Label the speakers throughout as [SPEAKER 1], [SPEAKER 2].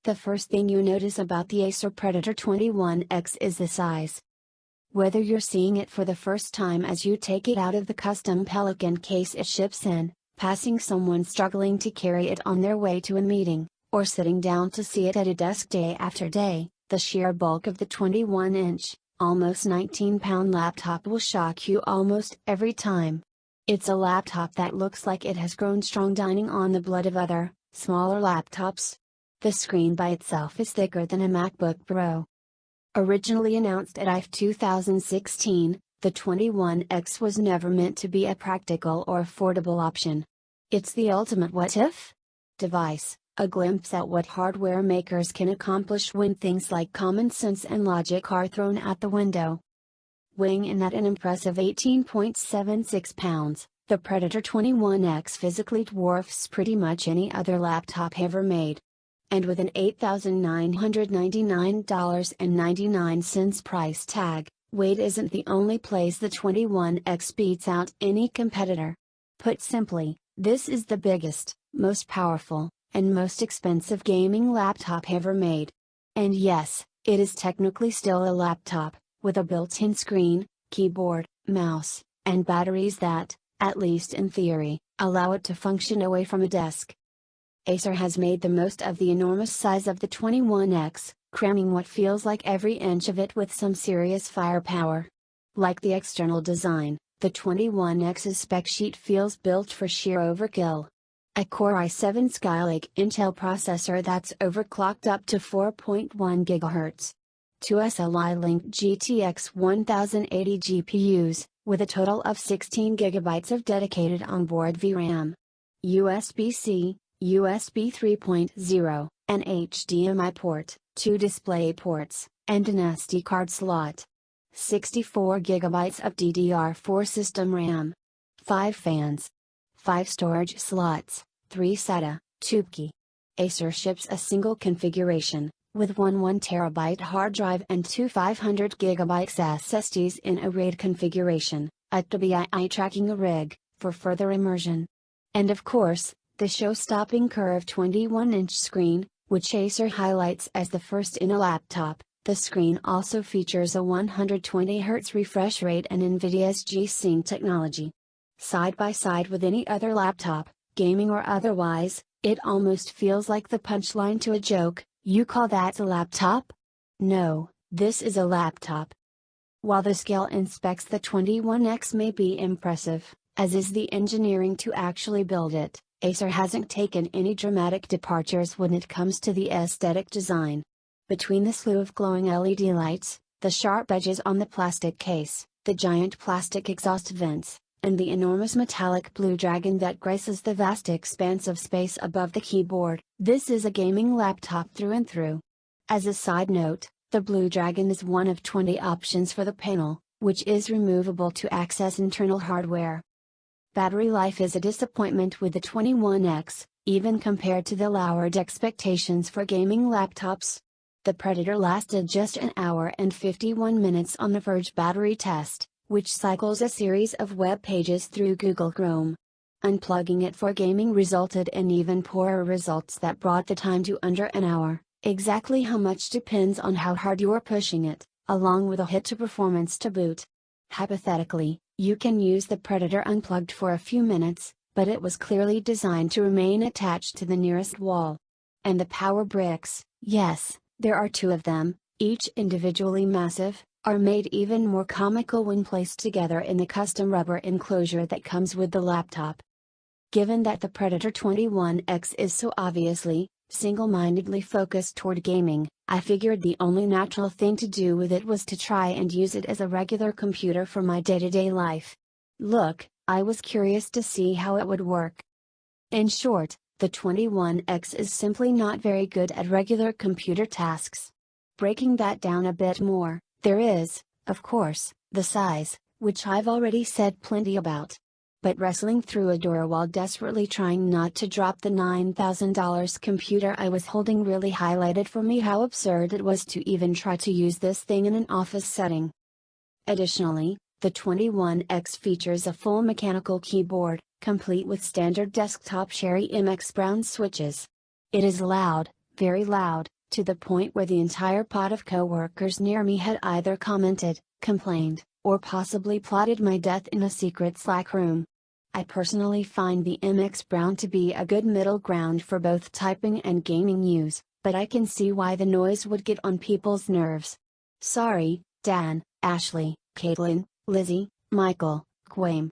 [SPEAKER 1] The first thing you notice about the Acer Predator 21X is the size. Whether you're seeing it for the first time as you take it out of the custom Pelican case it ships in, passing someone struggling to carry it on their way to a meeting, or sitting down to see it at a desk day after day, the sheer bulk of the 21-inch, almost 19-pound laptop will shock you almost every time. It's a laptop that looks like it has grown strong dining on the blood of other, smaller laptops. The screen by itself is thicker than a MacBook Pro. Originally announced at IFA 2016, the 21X was never meant to be a practical or affordable option. It's the ultimate what-if device, a glimpse at what hardware makers can accomplish when things like common sense and logic are thrown out the window. Weighing in at an impressive 18.76 pounds, the Predator 21X physically dwarfs pretty much any other laptop ever made. And with an $8,999.99 price tag, weight isn't the only place the 21X beats out any competitor. Put simply, this is the biggest, most powerful, and most expensive gaming laptop ever made. And yes, it is technically still a laptop, with a built-in screen, keyboard, mouse, and batteries that, at least in theory, allow it to function away from a desk. Acer has made the most of the enormous size of the 21X, cramming what feels like every inch of it with some serious firepower. Like the external design, the 21X's spec sheet feels built for sheer overkill. A Core i7 Skylake Intel processor that's overclocked up to 4.1 GHz. Two SLI-linked GTX 1080 GPUs, with a total of 16 GB of dedicated onboard VRAM. USB-C, USB 3.0, an HDMI port, 2 display ports, and an SD card slot. 64 GB of DDR4 system RAM. 5 fans. 5 storage slots, 3 SATA, 2 key. Acer ships a single configuration, with one 1TB hard drive and two 500 GB SSDs in a RAID configuration, a TBI tracking a rig, for further immersion. And of course, the show-stopping curved 21-inch screen, which Acer highlights as the first in a laptop. The screen also features a 120Hz refresh rate and NVIDIA's G-Sync technology. Side by side with any other laptop, gaming or otherwise, it almost feels like the punchline to a joke. You call that a laptop? No, this is a laptop. While the scale and specs the 21X may be impressive, as is the engineering to actually build it, Acer hasn't taken any dramatic departures when it comes to the aesthetic design. Between the slew of glowing LED lights, the sharp edges on the plastic case, the giant plastic exhaust vents, and the enormous metallic blue dragon that graces the vast expanse of space above the keyboard, this is a gaming laptop through and through. As a side note, the blue dragon is one of 20 options for the panel, which is removable to access internal hardware. Battery life is a disappointment with the 21X, even compared to the lowered expectations for gaming laptops. The Predator lasted just an hour and 51 minutes on the Verge battery test, which cycles a series of web pages through Google Chrome. Unplugging it for gaming resulted in even poorer results that brought the time to under an hour. Exactly how much depends on how hard you're pushing it, along with a hit to performance to boot. Hypothetically, you can use the Predator unplugged for a few minutes, but it was clearly designed to remain attached to the nearest wall. And the power bricks, yes, there are 2 of them, each individually massive, are made even more comical when placed together in the custom rubber enclosure that comes with the laptop. Given that the Predator 21X is so obviously, single-mindedly focused toward gaming, I figured the only natural thing to do with it was to try and use it as a regular computer for my day-to-day life. Look, I was curious to see how it would work. In short, the 21X is simply not very good at regular computer tasks. Breaking that down a bit more, there is, of course, the size, which I've already said plenty about. But wrestling through a door while desperately trying not to drop the $9,000 computer I was holding really highlighted for me how absurd it was to even try to use this thing in an office setting. Additionally, the 21X features a full mechanical keyboard, complete with standard desktop Cherry MX Brown switches. It is loud, very loud, to the point where the entire pod of coworkers near me had either commented, complained, or possibly plotted my death in a secret Slack room. I personally find the MX Brown to be a good middle ground for both typing and gaming use, but I can see why the noise would get on people's nerves. Sorry, Dan, Ashley, Caitlin, Lizzie, Michael, Quame.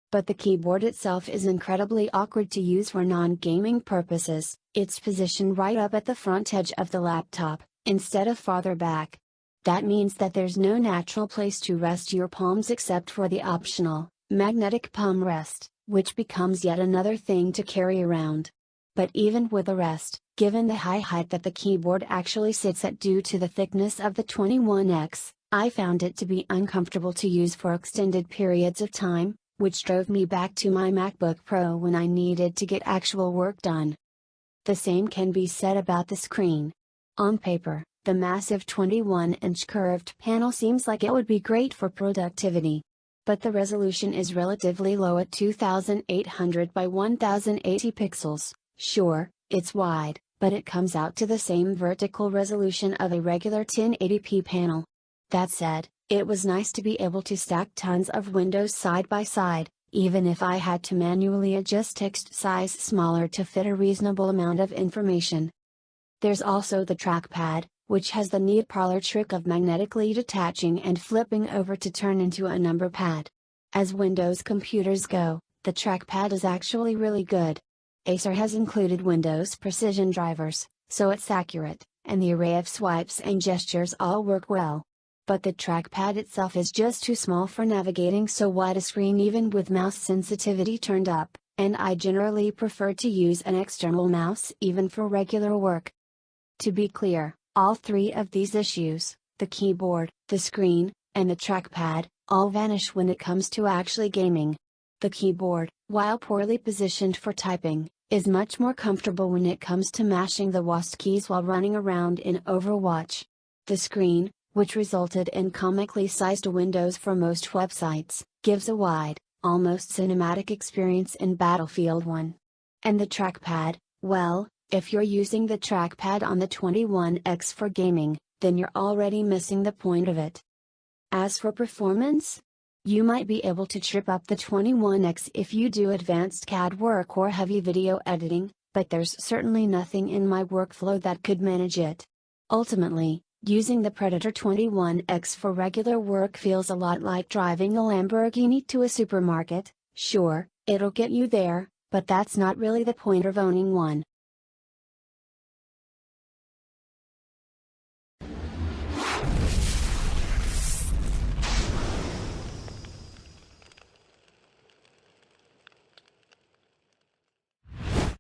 [SPEAKER 1] But the keyboard itself is incredibly awkward to use for non-gaming purposes. It's positioned right up at the front edge of the laptop, instead of farther back. That means that there's no natural place to rest your palms except for the optional, magnetic palm rest, which becomes yet another thing to carry around. But even with a rest, given the high height that the keyboard actually sits at due to the thickness of the 21X, I found it to be uncomfortable to use for extended periods of time, which drove me back to my MacBook Pro when I needed to get actual work done. The same can be said about the screen. On paper, the massive 21-inch curved panel seems like it would be great for productivity. But the resolution is relatively low at 2800 by 1080 pixels. Sure, it's wide, but it comes out to the same vertical resolution of a regular 1080p panel. That said, it was nice to be able to stack tons of windows side by side, even if I had to manually adjust text size smaller to fit a reasonable amount of information. There's also the trackpad, which has the neat parlor trick of magnetically detaching and flipping over to turn into a number pad. As Windows computers go, the trackpad is actually really good. Acer has included Windows Precision drivers, so it's accurate, and the array of swipes and gestures all work well. But the trackpad itself is just too small for navigating so wide a screen even with mouse sensitivity turned up, and I generally prefer to use an external mouse even for regular work. To be clear, all three of these issues, the keyboard, the screen, and the trackpad, all vanish when it comes to actually gaming. The keyboard, while poorly positioned for typing, is much more comfortable when it comes to mashing the WASD keys while running around in Overwatch. The screen, which resulted in comically sized windows for most websites, gives a wide, almost cinematic experience in Battlefield 1. And the trackpad, well, if you're using the trackpad on the 21X for gaming, then you're already missing the point of it. As for performance, you might be able to trip up the 21X if you do advanced CAD work or heavy video editing, but there's certainly nothing in my workflow that could manage it. Ultimately, using the Predator 21X for regular work feels a lot like driving a Lamborghini to a supermarket. Sure, it'll get you there, but that's not really the point of owning one.